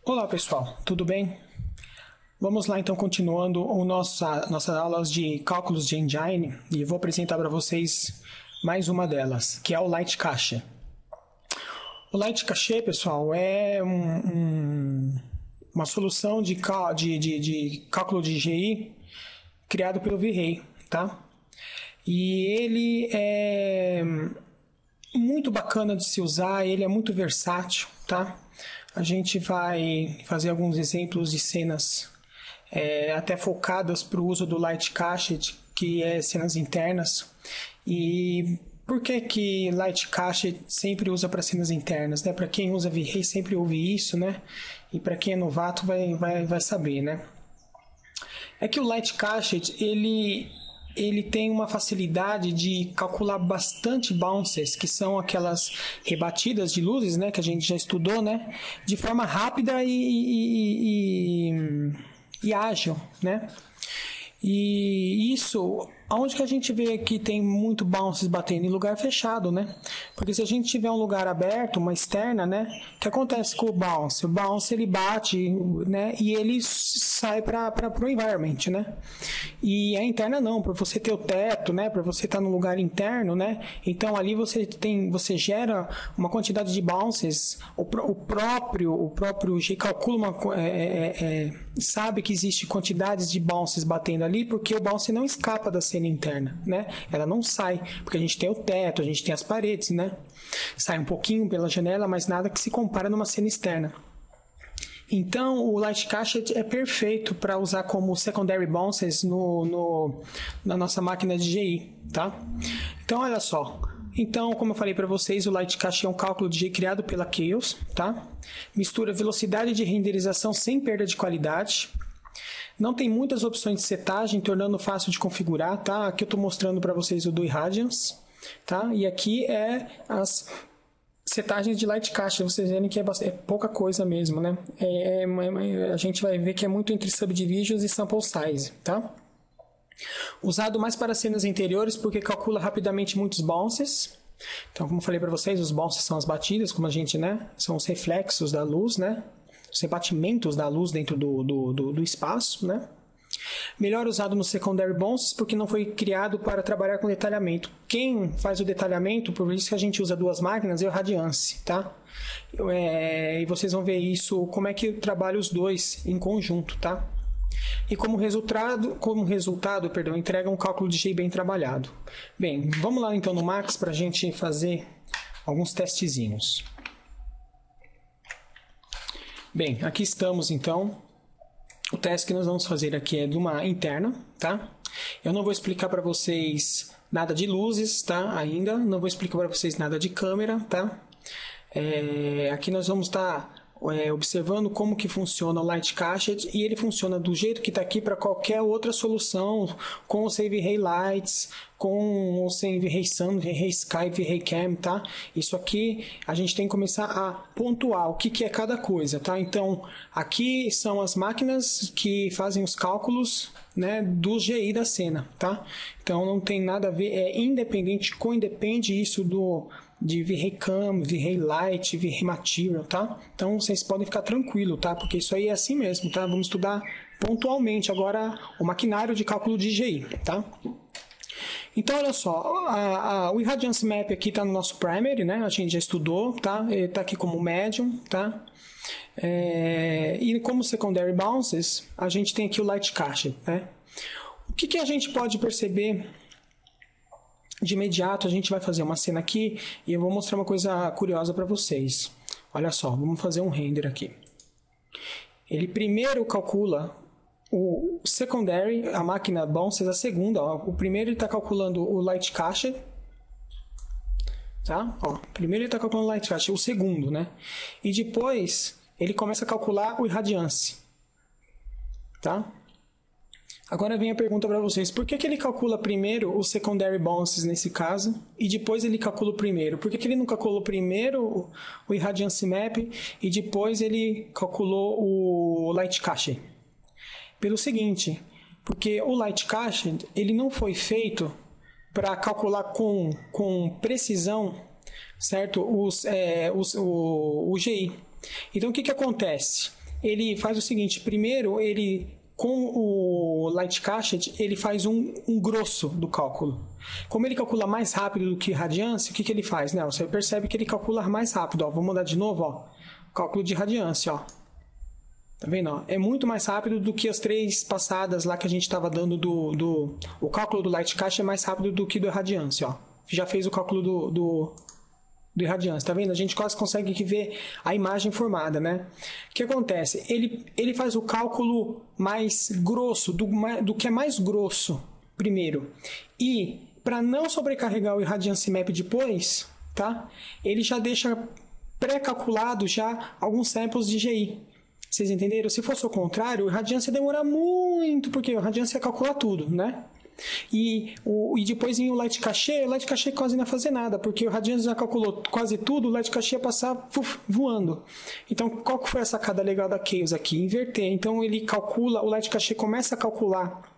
Olá pessoal, tudo bem? Vamos lá então continuando nossas aulas de cálculos de engine e vou apresentar para vocês mais uma delas, que é o Light Cache. O Light Cache, pessoal, é uma solução de cálculo de GI criado pelo V-Ray, tá? E ele é muito bacana de se usar, ele é muito versátil, tá? A gente vai fazer alguns exemplos de cenas até focadas para o uso do Light Cache, que é cenas internas. E por que Light Cache sempre usa para cenas internas, né? Para quem usa V-Ray sempre ouve isso, né? E para quem é novato vai saber, né? É que o Light Cache, ele tem uma facilidade de calcular bastante bounces, que são aquelas rebatidas de luzes, né, que a gente já estudou, né, de forma rápida e ágil, né? E isso, aonde que a gente vê que tem muito bounces batendo? Em lugar fechado, né? Porque se a gente tiver um lugar aberto, uma externa, né? O que acontece com o bounce? O bounce ele bate, né? E ele sai para o environment, né? E a interna não, para você ter o teto, né? Para você estar no lugar interno, né? Então ali você gera uma quantidade de bounces. O próprio G calcula sabe que existe quantidades de bounces batendo ali, porque o bounce não escapa da cena interna, né? Ela não sai, porque a gente tem o teto, a gente tem as paredes, né? Sai um pouquinho pela janela, mas nada que se compara numa cena externa. Então, o Light Cache é perfeito para usar como secondary bounces na nossa máquina de GI, tá? Então, olha só. Então, como eu falei para vocês, o Light Cache é um cálculo de GI criado pela Chaos, tá? Mistura velocidade de renderização sem perda de qualidade. Não tem muitas opções de setagem, tornando fácil de configurar, tá? Aqui eu estou mostrando para vocês o do Irradiance, tá? E aqui é as setagens de Light Cache, vocês verem que é pouca coisa mesmo, né? A gente vai ver que é muito entre subdivisions e sample size, tá? Usado mais para cenas interiores porque calcula rapidamente muitos bounces. Então, como eu falei para vocês, os bounces são as batidas, como a gente, né? São os reflexos da luz, né? Os rebatimentos da luz dentro do espaço, né? Melhor usado no secondary bounces porque não foi criado para trabalhar com detalhamento. Quem faz o detalhamento, por isso que a gente usa duas máquinas, é o Radiance, tá? E vocês vão ver isso, como é que eu trabalho os dois em conjunto, tá? E como resultado, entrega um cálculo de GI bem trabalhado. Bem, vamos lá então no Max para a gente fazer alguns testezinhos. Bem, aqui estamos então. O teste que nós vamos fazer aqui é de uma interna, tá? Eu não vou explicar para vocês nada de luzes, tá? Ainda. Não vou explicar para vocês nada de câmera, tá? Aqui nós vamos estar observando como que funciona o Light Cache e ele funciona do jeito que está aqui para qualquer outra solução, com ou sem V-Ray Lights, com ou sem V-Ray Sun, V-Ray Sky, V-Ray Cam, tá? Isso aqui a gente tem que começar a pontuar o que é cada coisa, tá? Então, aqui são as máquinas que fazem os cálculos, né, do GI da cena, tá? Então, não tem nada a ver, é independente, coindepende isso de V-Ray Cam, V-Ray Light, V-Ray Material, tá? Então, vocês podem ficar tranquilo, tá? Porque isso aí é assim mesmo, tá? Vamos estudar pontualmente agora o maquinário de cálculo de GI, tá? Então, olha só, o Irradiance Map aqui está no nosso primary, né? A gente já estudou, tá? Ele está aqui como medium, tá? E como secondary bounces, a gente tem aqui o Light Cache, né? O que a gente pode perceber de imediato? A gente vai fazer uma cena aqui e eu vou mostrar uma coisa curiosa para vocês. Olha só, vamos fazer um render aqui. Ele primeiro calcula o secondary, a máquina bounces, a segunda. Ó. O primeiro ele está calculando o Light Cache. Tá? Ó, primeiro ele está calculando o Light Cache, o segundo, né? E depois ele começa a calcular o Irradiance. Tá? Agora vem a pergunta para vocês. Por que ele calcula primeiro o secondary bounces nesse caso e depois ele calcula o primeiro? Por que ele não calculou primeiro o Irradiance Map e depois ele calculou o Light Cache? Pelo seguinte, porque o Light Cache ele não foi feito para calcular com precisão, certo? O GI. Então, o que acontece? ele faz o seguinte, primeiro ele com o Light Cached, ele faz um grosso do cálculo. Como ele calcula mais rápido do que radiância, o que ele faz? Né? Você percebe que ele calcula mais rápido. Ó. Vou mudar de novo. Ó. Cálculo de radiância. Ó. Tá vendo? Ó? É muito mais rápido do que as 3 passadas lá que a gente estava dando O cálculo do Light Cached é mais rápido do que do radiância. Ó. Já fez o cálculo do irradiância, tá vendo? A gente quase consegue ver a imagem formada, né? O que acontece? Ele faz o cálculo mais grosso, do que é mais grosso primeiro. E, para não sobrecarregar o Irradiance Map depois, tá? Ele já deixa pré-calculado já alguns samples de GI. Vocês entenderam? Se fosse o contrário, o Irradiance ia demorar muito, porque o Irradiance ia calcular tudo, né? E depois em o Light Cached quase não ia fazer nada, porque o Radiance já calculou quase tudo, o Light Cached ia passar voando. Então, qual que foi a sacada legal da Chaos aqui? Inverter. Então, ele calcula, o Light Cached começa a calcular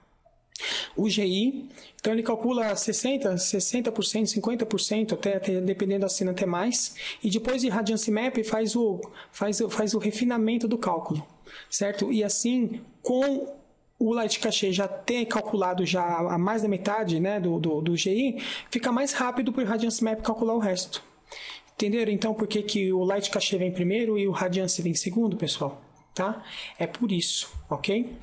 o GI, então ele calcula 60%, 50%, até dependendo da cena até mais, e depois o Radiance Map faz o refinamento do cálculo, certo? E assim, com o Light Cached já ter calculado já a mais da metade, né, do GI, fica mais rápido para o Radiance Map calcular o resto. Entenderam então por que o Light Cached vem primeiro e o Radiance vem segundo, pessoal? Tá? É por isso, ok?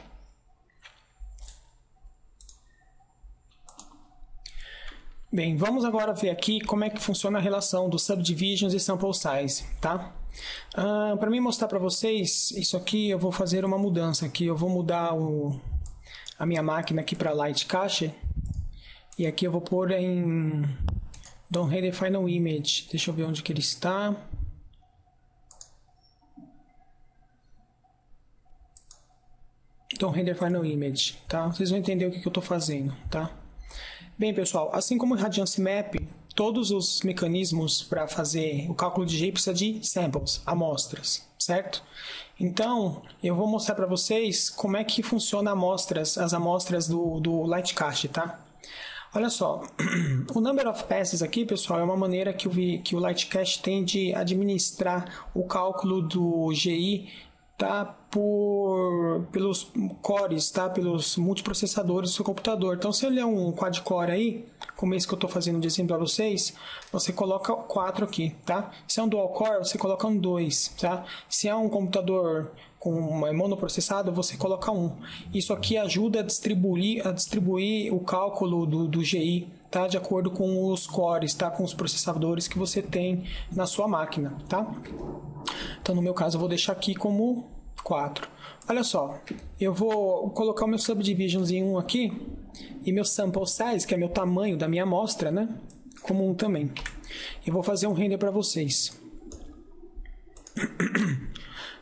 Bem, vamos agora ver aqui como é que funciona a relação dos subdivisions e sample size, tá? Para mim mostrar para vocês isso aqui, eu vou fazer uma mudança aqui. Eu vou mudar a minha máquina aqui para Light Cached. E aqui eu vou pôr em Don't Render Final Image. Deixa eu ver onde que ele está. Don't Render Final Image, tá? Vocês vão entender o que eu estou fazendo, tá? Bem, pessoal, assim como o Radiance Map, todos os mecanismos para fazer o cálculo de GI precisa de samples, amostras, certo? Então, eu vou mostrar para vocês como é que funciona as amostras do Light Cached, tá? Olha só, o Number of Passes aqui, pessoal, é uma maneira que o Light Cached tem de administrar o cálculo do GI, tá? Pelos cores, tá? Pelos multiprocessadores do seu computador. Então, se ele é um quad-core aí, como esse que eu estou fazendo de exemplo para vocês, você coloca 4 aqui, tá? Se é um dual-core, você coloca um 2, tá? Se é um computador com monoprocessado, você coloca 1. Isso aqui ajuda a distribuir o cálculo do GI, tá? De acordo com os cores, tá? Com os processadores que você tem na sua máquina, tá? Então, no meu caso, eu vou deixar aqui como 4. Olha só, eu vou colocar o meu subdivisions em 1 aqui e meu sample size, que é meu tamanho da minha amostra, né? Como 1 também. Eu vou fazer um render para vocês.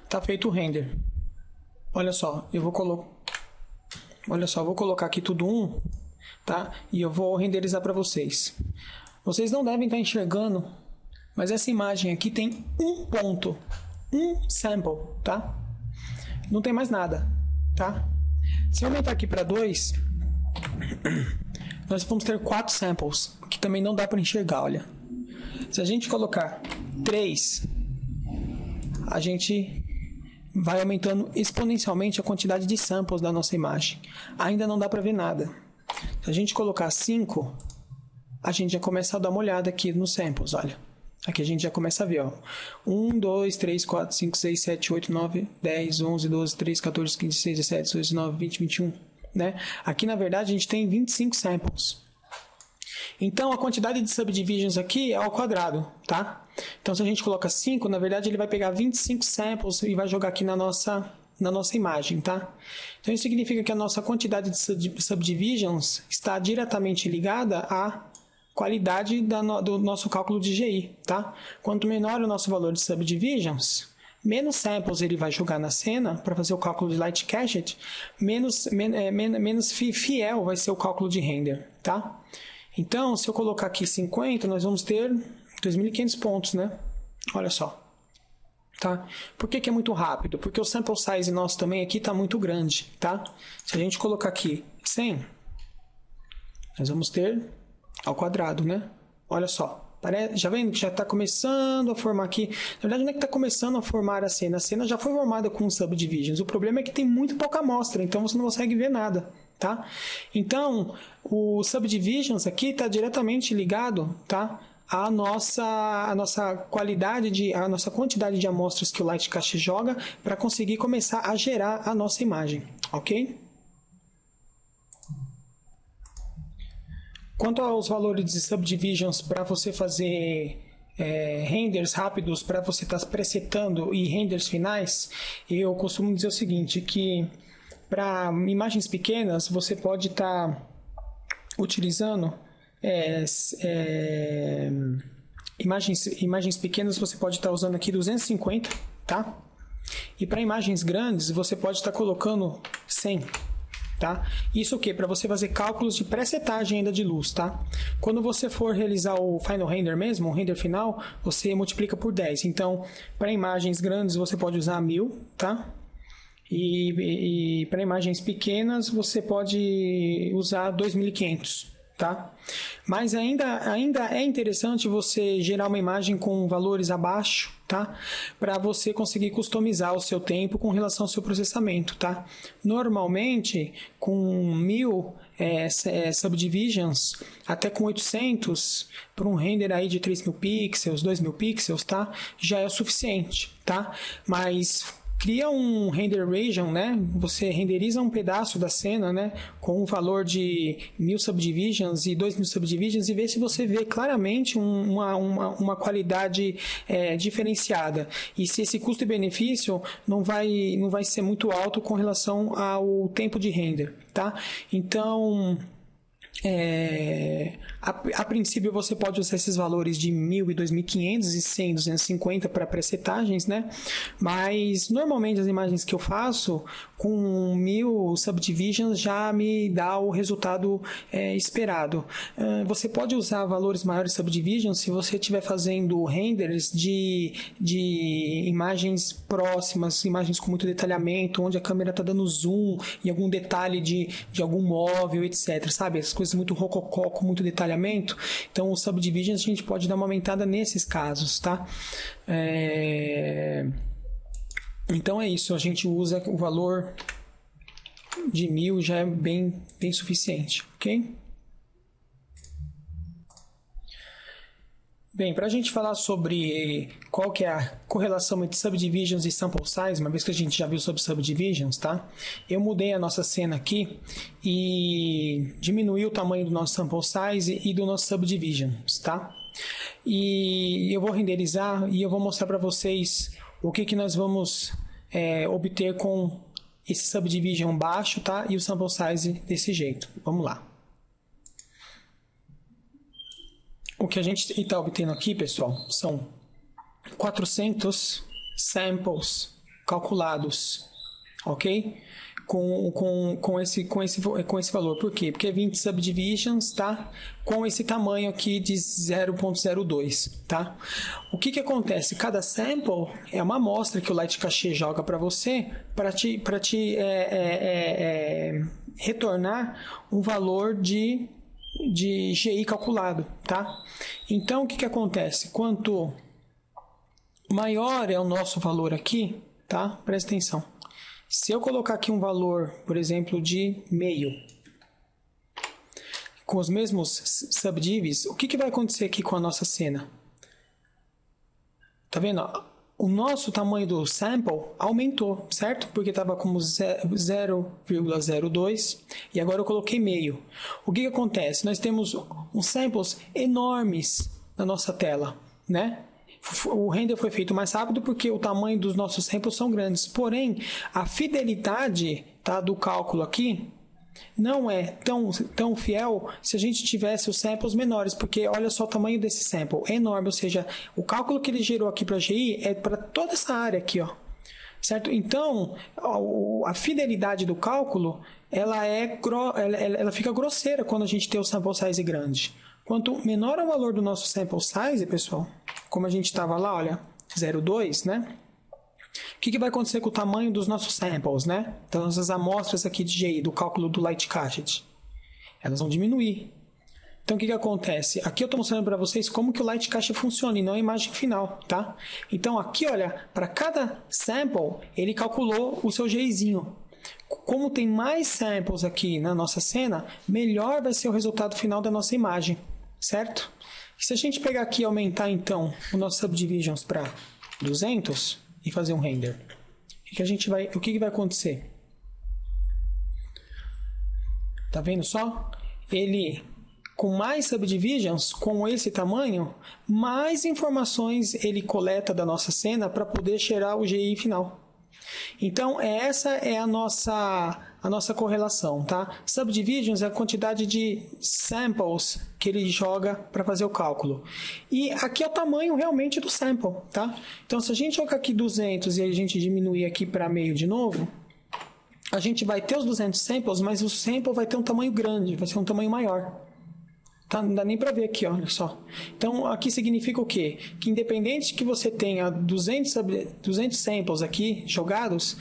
Tá feito o render. Olha só, vou colocar aqui tudo 1, tá? E eu vou renderizar para vocês. Vocês não devem estar enxergando, mas essa imagem aqui tem um ponto, um sample, tá? Não tem mais nada, tá? Se eu aumentar aqui para 2, nós vamos ter 4 samples, que também não dá para enxergar, olha. Se a gente colocar 3, a gente vai aumentando exponencialmente a quantidade de samples da nossa imagem. Ainda não dá para ver nada. Se a gente colocar 5, a gente já começa a dar uma olhada aqui nos samples, olha. Aqui a gente já começa a ver, ó. 1, 2, 3, 4, 5, 6, 7, 8, 9, 10, 11, 12, 13, 14, 15, 16, 17, 18, 19, 20, 21, né? Aqui, na verdade, a gente tem 25 samples. Então, a quantidade de subdivisions aqui é ao quadrado, tá? Então, se a gente coloca 5, na verdade, ele vai pegar 25 samples e vai jogar aqui na nossa imagem, tá? Então, isso significa que a nossa quantidade de subdivisions está diretamente ligada à qualidade do nosso cálculo de GI, tá? Quanto menor o nosso valor de subdivisions, menos samples ele vai jogar na cena para fazer o cálculo de Light Cached, menos fiel vai ser o cálculo de render, tá? Então, se eu colocar aqui 50, nós vamos ter 2.500 pontos, né? Olha só. Tá? Por que é muito rápido? Porque o sample size nosso também aqui está muito grande, tá? Se a gente colocar aqui 100, nós vamos ter ao quadrado, né? Olha só. Já vendo que já está começando a formar aqui. Na verdade, não é que está começando a formar a cena já foi formada com subdivisions. O problema é que tem muito pouca amostra, então você não consegue ver nada, tá? Então, o subdivisions aqui está diretamente ligado, tá? A nossa qualidade, a nossa quantidade de amostras que o Lightcast joga para conseguir começar a gerar a nossa imagem, ok? Quanto aos valores de subdivisions para você fazer renders rápidos, para você estar presetando e renders finais, eu costumo dizer o seguinte, que para imagens pequenas você pode estar utilizando imagens pequenas, você pode estar usando aqui 250, tá? E para imagens grandes você pode estar colocando 100. Tá? Isso o que? Para você fazer cálculos de pré-setagem ainda de luz, tá? Quando você for realizar o final render mesmo, o render final, você multiplica por 10. Então, para imagens grandes você pode usar 1000, tá? E para imagens pequenas você pode usar 2500, tá? Mas ainda é interessante você gerar uma imagem com valores abaixo, tá? Para você conseguir customizar o seu tempo com relação ao seu processamento, tá? Normalmente, com 1000 subdivisions, até com 800, para um render aí de 3000 pixels, 2000 pixels, tá? Já é o suficiente, tá? Mas cria um render region, né? Você renderiza um pedaço da cena, né? Com um valor de 1000 subdivisions e 2000 subdivisions e vê se você vê claramente uma qualidade diferenciada. E se esse custo e benefício não vai ser muito alto com relação ao tempo de render, tá? Então, a princípio você pode usar esses valores de 1000 e 2500 e 100, 250 para presetagens, né? Mas normalmente as imagens que eu faço com 1000 subdivisions já me dá o resultado esperado. Você pode usar valores maiores subdivisions se você estiver fazendo renders de imagens próximas, imagens com muito detalhamento, onde a câmera está dando zoom em algum detalhe de algum móvel, etc. Sabe? As coisas muito rococó, com muito detalhamento. Então, os subdivisions a gente pode dar uma aumentada nesses casos, tá? Então é isso, a gente usa o valor de 1000, já é bem suficiente, ok? Bem, para a gente falar sobre qual que é a correlação entre subdivisions e sample size, uma vez que a gente já viu sobre subdivisions, tá? Eu mudei a nossa cena aqui e diminuí o tamanho do nosso sample size e do nosso subdivisions, tá? E eu vou renderizar e eu vou mostrar para vocês o que nós vamos obter com esse subdivision baixo, tá? E o sample size desse jeito. Vamos lá. O que a gente está obtendo aqui, pessoal, são 400 samples calculados, ok? Com esse valor. Por quê? Porque é 20 subdivisions, tá? Com esse tamanho aqui de 0.02, tá? O que acontece? Cada sample é uma amostra que o Lightcast joga para você para te retornar um valor de GI calculado, tá? Então, o que acontece? Quanto maior é o nosso valor aqui, tá? Presta atenção. Se eu colocar aqui um valor, por exemplo, de meio, com os mesmos subdivis, o que vai acontecer aqui com a nossa cena? Tá vendo? O nosso tamanho do sample aumentou, certo? Porque estava como 0,02 e agora eu coloquei meio. O que acontece? Nós temos uns samples enormes na nossa tela, né? O render foi feito mais rápido porque o tamanho dos nossos samples são grandes. Porém, a fidelidade, tá, do cálculo aqui não é tão fiel se a gente tivesse os samples menores, porque olha só o tamanho desse sample, é enorme, ou seja, o cálculo que ele gerou aqui para a GI é para toda essa área aqui, ó, certo? Então, a fidelidade do cálculo, ela fica grosseira quando a gente tem o sample size grande. Quanto menor é o valor do nosso sample size, pessoal, como a gente estava lá, olha, 0,2, né? O que vai acontecer com o tamanho dos nossos samples, né? Das nossas amostras aqui de GI, do cálculo do Lightcast? Elas vão diminuir. Então, o que acontece? Aqui eu estou mostrando para vocês como que o Light Cache funciona e não a imagem final, tá? Então, aqui, olha, para cada sample, ele calculou o seu GIzinho. Como tem mais samples aqui na nossa cena, melhor vai ser o resultado final da nossa imagem, certo? E se a gente pegar aqui e aumentar, então, o nosso Subdivisions para 200 e fazer um render, o que vai acontecer? Tá vendo só? Ele, com mais subdivisions, com esse tamanho, mais informações ele coleta da nossa cena para poder gerar o GI final. Então, essa é a nossa correlação, tá? Subdivisions é a quantidade de samples que ele joga para fazer o cálculo. E aqui é o tamanho realmente do sample, tá? Então, se a gente jogar aqui 200 e a gente diminuir aqui para meio de novo, a gente vai ter os 200 samples, mas o sample vai ter um tamanho grande, vai ser um tamanho maior. Tá? Não dá nem para ver aqui, olha só. Então, aqui significa o quê? Que independente que você tenha 200 samples aqui jogados,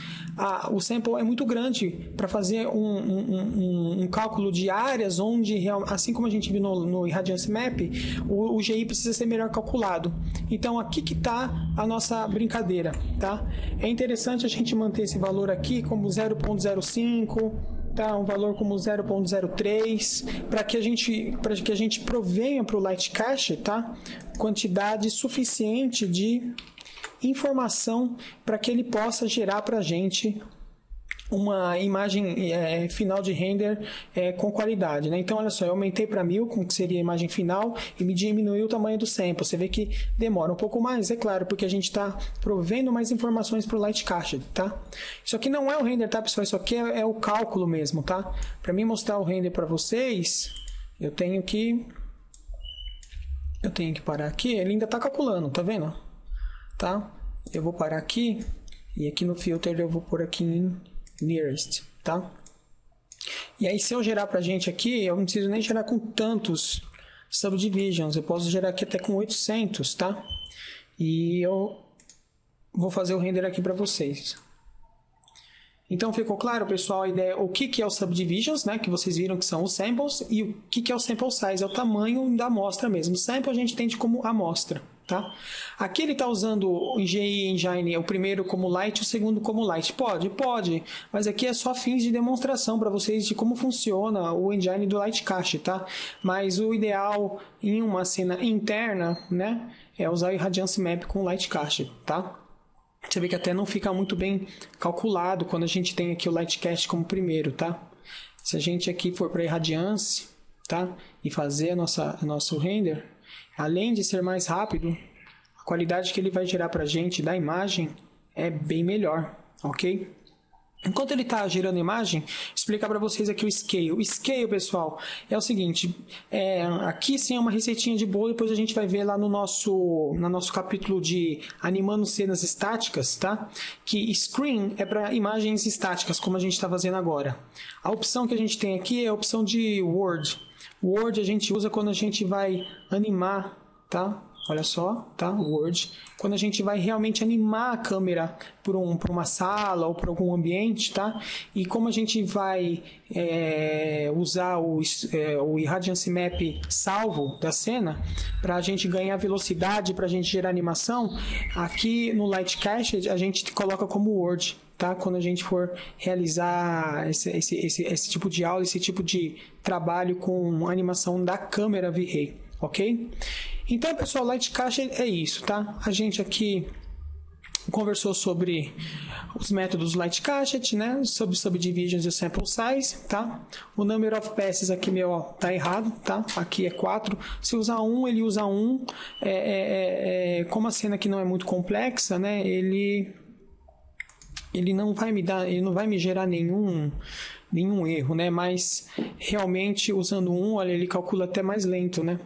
o sample é muito grande para fazer um cálculo de áreas onde, assim como a gente viu no Irradiance Map, o GI precisa ser melhor calculado. Então, aqui que está a nossa brincadeira. Tá? É interessante a gente manter esse valor aqui como 0.05, tá? Um valor como 0.03, para que a gente provenha para o Light Cache, tá? Quantidade suficiente de informação para que ele possa gerar para a gente uma imagem final de render com qualidade, né? Então, olha só, eu aumentei para 1000, como que seria a imagem final, e me diminuiu o tamanho do sample. Você vê que demora um pouco mais, é claro, porque a gente está provendo mais informações para o Light Cache, tá? Isso aqui não é o render, tá, pessoal? Isso aqui é o cálculo mesmo, tá? Para mim mostrar o render para vocês, eu tenho que parar aqui. Ele ainda está calculando, tá vendo? Tá? Eu vou parar aqui, e aqui no filter eu vou pôr aqui em nearest, tá? E aí, se eu gerar pra gente aqui, eu não preciso nem gerar com tantos subdivisions, eu posso gerar aqui até com 800, tá? E eu vou fazer o render aqui para vocês. Então, ficou claro, pessoal, a ideia, o que é o subdivisions, né? Que vocês viram que são os samples, e o que é o sample size, é o tamanho da amostra mesmo. O sample a gente entende como amostra. Tá? Aqui ele está usando o GI Engine, o primeiro como light e o segundo como light. Pode, mas aqui é só fins de demonstração para vocês de como funciona o engine do Light Cache, tá? Mas o ideal em uma cena interna, né, é usar o Irradiance Map com Light Cache, tá? Você vê que até não fica muito bem calculado quando a gente tem aqui o Light Cache como primeiro, tá? Se a gente aqui for para Irradiance, tá, e fazer nosso render, além de ser mais rápido, a qualidade que ele vai gerar para a gente da imagem é bem melhor, ok? Enquanto ele está gerando imagem, explicar para vocês aqui o Scale. O Scale, pessoal, é o seguinte, aqui sim é uma receitinha de bolo, depois a gente vai ver lá no nosso capítulo de animando cenas estáticas, tá? Que Screen é para imagens estáticas, como a gente está fazendo agora. A opção que a gente tem aqui é a opção de Word. Word a gente usa quando a gente vai animar, tá? Olha só, tá? Word. Quando a gente vai realmente animar a câmera por uma sala ou por algum ambiente, tá? E como a gente vai usar o Irradiance Map salvo da cena, para a gente ganhar velocidade, para a gente gerar animação, aqui no Light Cache a gente coloca como Word. Tá? Quando a gente for realizar esse tipo de aula, esse tipo de trabalho com animação da câmera V-Ray, ok? Então, pessoal, Light Cache é isso, tá? A gente aqui conversou sobre os métodos Light Cache, né? Sobre subdivisions e o sample size, tá? O number of passes aqui meu tá errado, tá? Aqui é 4. Se usar 1, ele usa 1. Como a cena aqui não é muito complexa, né? Ele não vai me gerar nenhum erro, né? Mas realmente usando 1, olha, ele calcula até mais lento, né?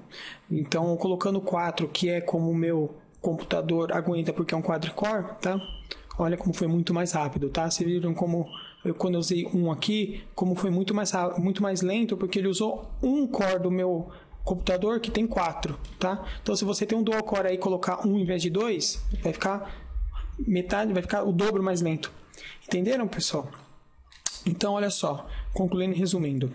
Então, colocando 4, que é como o meu computador aguenta porque é um quadricore, tá? Olha como foi muito mais rápido, tá? Vocês viram como quando eu usei 1 aqui, como foi muito mais lento, porque ele usou um core do meu computador que tem 4, tá? Então, se você tem um dual core aí e colocar 1 em vez de 2, vai ficar vai ficar o dobro mais lento. Entenderam, pessoal? Então, olha só, concluindo e resumindo.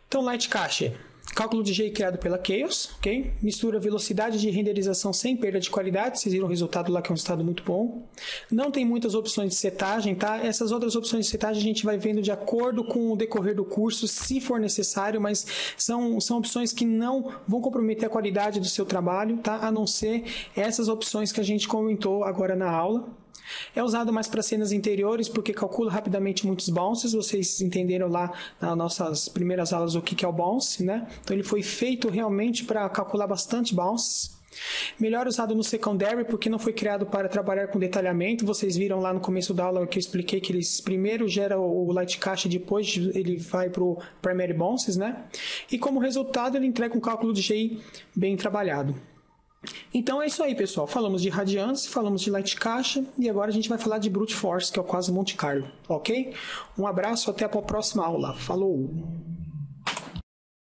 Então, Light Cache. Cálculo de GI criado pela Chaos, ok? Mistura velocidade de renderização sem perda de qualidade, vocês viram o resultado lá que é um resultado muito bom. Não tem muitas opções de setagem, tá? Essas outras opções de setagem a gente vai vendo de acordo com o decorrer do curso, se for necessário, mas são opções que não vão comprometer a qualidade do seu trabalho, tá? A não ser essas opções que a gente comentou agora na aula. É usado mais para cenas interiores porque calcula rapidamente muitos bounces. Vocês entenderam lá nas nossas primeiras aulas o que é o bounce, né? Então ele foi feito realmente para calcular bastante bounces. Melhor usado no secondary porque não foi criado para trabalhar com detalhamento. Vocês viram lá no começo da aula que eu expliquei que eles primeiro gera o light cache e depois ele vai para o primary bounces, né? E como resultado ele entrega um cálculo de GI bem trabalhado. Então é isso aí, pessoal. Falamos de radiância, falamos de light cache e agora a gente vai falar de brute force, que é o quase Monte Carlo, ok? Um abraço, até a próxima aula. Falou!